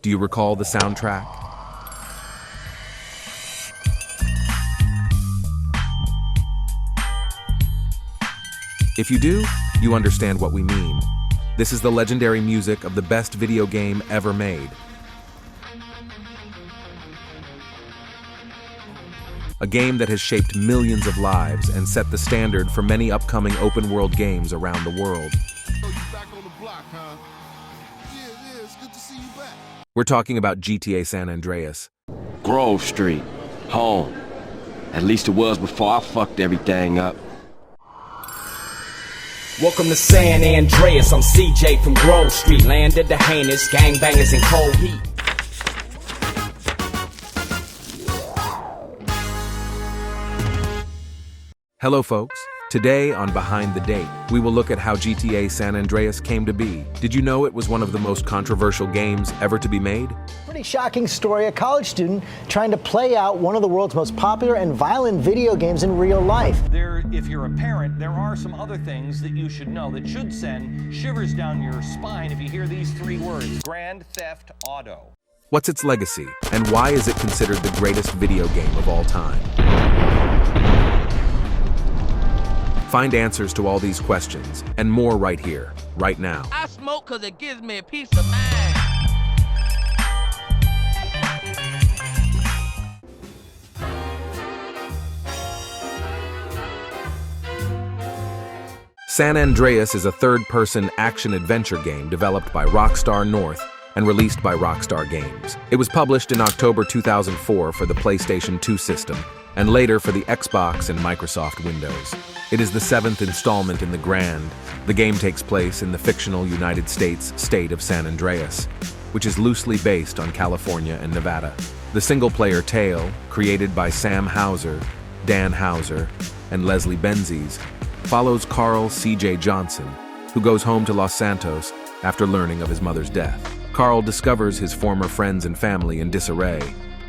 Do you recall the soundtrack? If you do, you understand what we mean. This is the legendary music of the best video game ever made. A game that has shaped millions of lives and set the standard for many upcoming open-world games around the world. We're talking about GTA San Andreas. Grove Street, home. At least it was before I fucked everything up. Welcome to San Andreas, I'm CJ from Grove Street, land of the heinous, gangbangers in cold heat. Hello folks, today on Behind the Date, we will look at how GTA San Andreas came to be. Did you know it was one of the most controversial games ever to be made? Pretty shocking story, a college student trying to play out one of the world's most popular and violent video games in real life. If you're a parent, there are some other things that you should know that should send shivers down your spine if you hear these three words: Grand Theft Auto. What's its legacy, and why is it considered the greatest video game of all time? Find answers to all these questions and more right here, right now. I smoke because it gives me a peace of mind. San Andreas is a third-person action-adventure game developed by Rockstar North and released by Rockstar Games. It was published in October 2004 for the PlayStation 2 system, and later for the Xbox and Microsoft Windows. It is the seventh installment in the game takes place in the fictional United States state of San Andreas, which is loosely based on California and Nevada. The single-player tale, created by Sam Houser, Dan Houser, and Leslie Benzies, follows Carl C.J. Johnson, who goes home to Los Santos after learning of his mother's death. Carl discovers his former friends and family in disarray,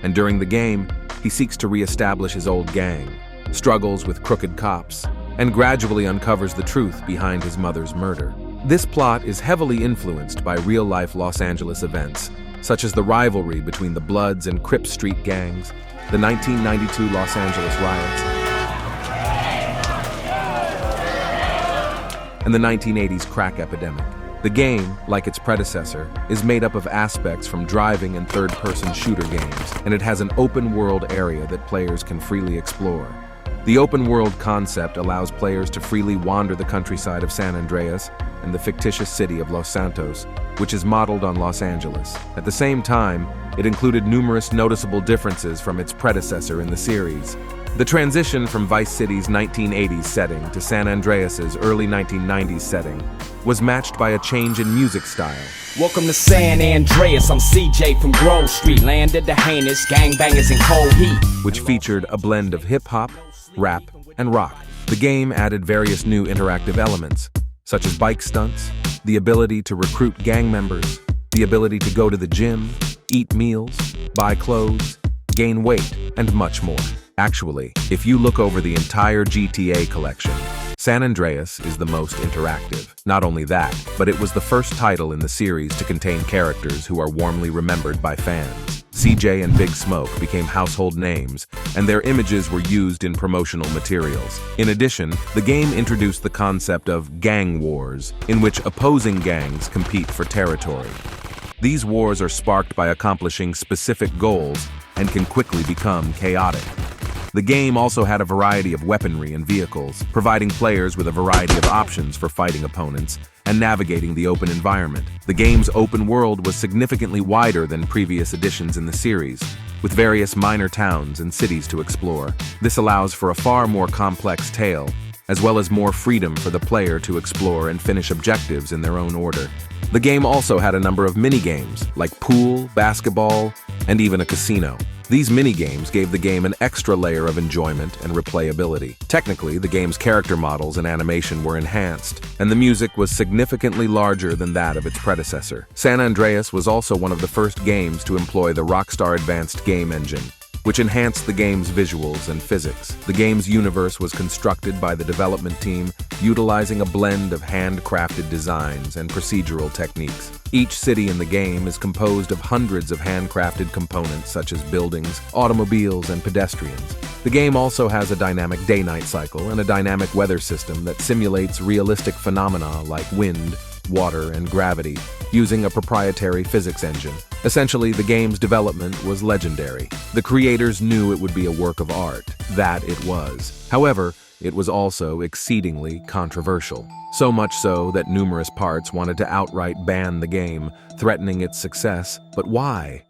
and during the game, he seeks to re-establish his old gang, struggles with crooked cops, and gradually uncovers the truth behind his mother's murder. This plot is heavily influenced by real-life Los Angeles events, such as the rivalry between the Bloods and Crip Street gangs, the 1992 Los Angeles riots, and the 1980s crack epidemic. The game, like its predecessor, is made up of aspects from driving and third-person shooter games, and it has an open-world area that players can freely explore. The open-world concept allows players to freely wander the countryside of San Andreas and the fictitious city of Los Santos, which is modeled on Los Angeles. At the same time, it included numerous noticeable differences from its predecessor in the series. The transition from Vice City's 1980s setting to San Andreas's early 1990s setting was matched by a change in music style. Welcome to San Andreas, I'm CJ from Grove Street, land of the heinous, gangbangers in cold heat. Which featured a blend of hip-hop, rap, and rock. The game added various new interactive elements, such as bike stunts, the ability to recruit gang members, the ability to go to the gym, eat meals, buy clothes, gain weight, and much more. Actually, if you look over the entire GTA collection, San Andreas is the most interactive. Not only that, but it was the first title in the series to contain characters who are warmly remembered by fans. CJ and Big Smoke became household names, and their images were used in promotional materials. In addition, the game introduced the concept of gang wars, in which opposing gangs compete for territory. These wars are sparked by accomplishing specific goals and can quickly become chaotic. The game also had a variety of weaponry and vehicles, providing players with a variety of options for fighting opponents and navigating the open environment. The game's open world was significantly wider than previous editions in the series, with various minor towns and cities to explore. This allows for a far more complex tale, as well as more freedom for the player to explore and finish objectives in their own order. The game also had a number of mini-games, like pool, basketball, and even a casino. These mini-games gave the game an extra layer of enjoyment and replayability. Technically, the game's character models and animation were enhanced, and the music was significantly larger than that of its predecessor. San Andreas was also one of the first games to employ the Rockstar Advanced Game Engine, which enhanced the game's visuals and physics. The game's universe was constructed by the development team, utilizing a blend of handcrafted designs and procedural techniques. Each city in the game is composed of hundreds of handcrafted components such as buildings, automobiles, and pedestrians. The game also has a dynamic day-night cycle and a dynamic weather system that simulates realistic phenomena like wind, water, and gravity, using a proprietary physics engine. Essentially, the game's development was legendary. The creators knew it would be a work of art. That it was. However, it was also exceedingly controversial. So much so that numerous parts wanted to outright ban the game, threatening its success. But why?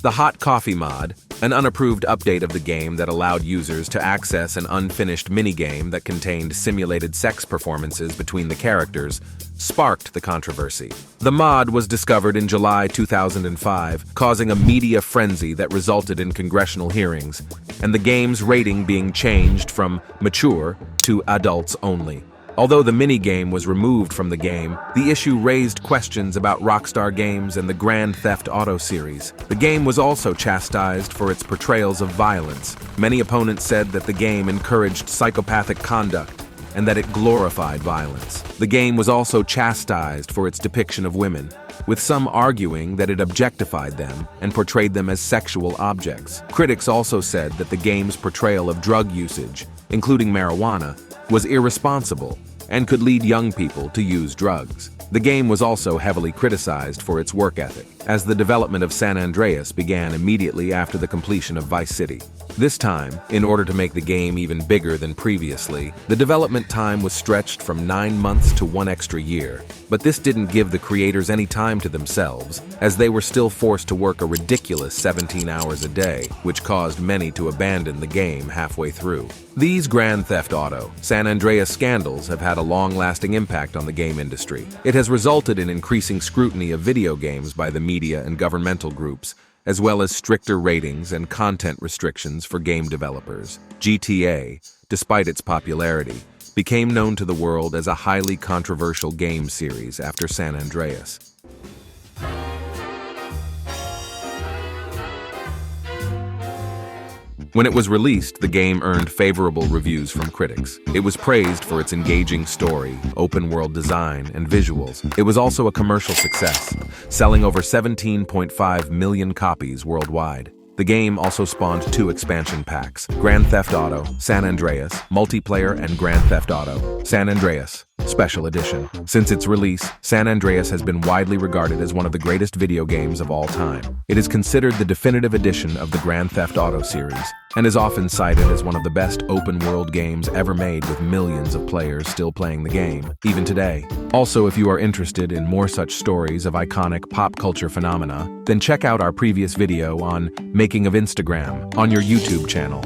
The Hot Coffee mod, an unapproved update of the game that allowed users to access an unfinished minigame that contained simulated sex performances between the characters, sparked the controversy. The mod was discovered in July 2005, causing a media frenzy that resulted in congressional hearings, and the game's rating being changed from mature to adults only. Although the minigame was removed from the game, the issue raised questions about Rockstar Games and the Grand Theft Auto series. The game was also chastised for its portrayals of violence. Many opponents said that the game encouraged psychopathic conduct and that it glorified violence. The game was also chastised for its depiction of women, with some arguing that it objectified them and portrayed them as sexual objects. Critics also said that the game's portrayal of drug usage, including marijuana, was irresponsible and could lead young people to use drugs. The game was also heavily criticized for its work ethic, as the development of San Andreas began immediately after the completion of Vice City. This time, in order to make the game even bigger than previously, the development time was stretched from 9 months to 1 extra year. But this didn't give the creators any time to themselves, as they were still forced to work a ridiculous 17 hours a day, which caused many to abandon the game halfway through. These Grand Theft Auto, San Andreas scandals have had a long-lasting impact on the game industry. It has resulted in increasing scrutiny of video games by the media and governmental groups, as well as stricter ratings and content restrictions for game developers. GTA, despite its popularity, became known to the world as a highly controversial game series after San Andreas. When it was released, the game earned favorable reviews from critics. It was praised for its engaging story, open-world design, and visuals. It was also a commercial success, selling over 17.5 million copies worldwide. The game also spawned 2 expansion packs, Grand Theft Auto, San Andreas, Multiplayer, and Grand Theft Auto, San Andreas, Special Edition. Since its release, San Andreas has been widely regarded as one of the greatest video games of all time. It is considered the definitive edition of the Grand Theft Auto series, and is often cited as one of the best open-world games ever made, with millions of players still playing the game, even today. Also, if you are interested in more such stories of iconic pop culture phenomena, then check out our previous video on Making of Instagram on your YouTube channel.